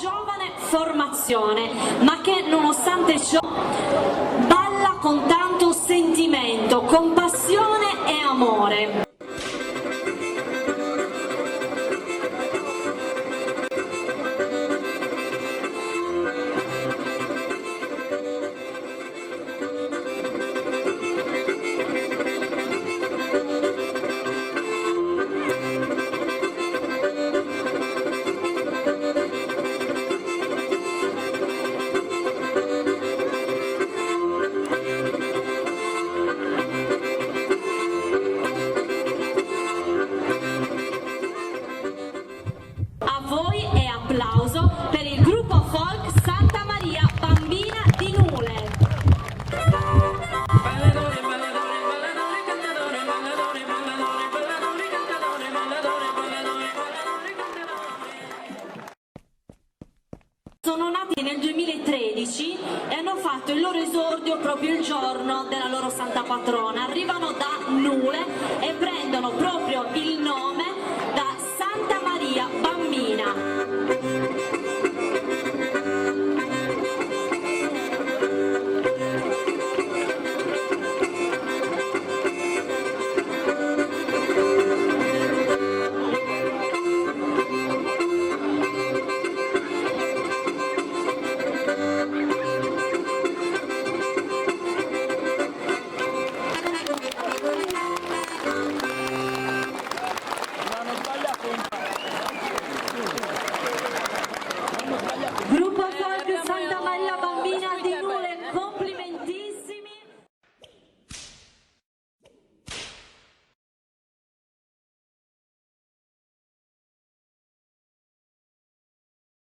giovane formazione, ma che nonostante ciò balla con tanto sentimento, con passione e amore. A voi e applauso per il gruppo folk Santa Maria Bambina di Nule. Sono nati nel 2013 e hanno fatto il loro esordio proprio il giorno della loro santa patrona. Arrivano da Nule e prendono proprio il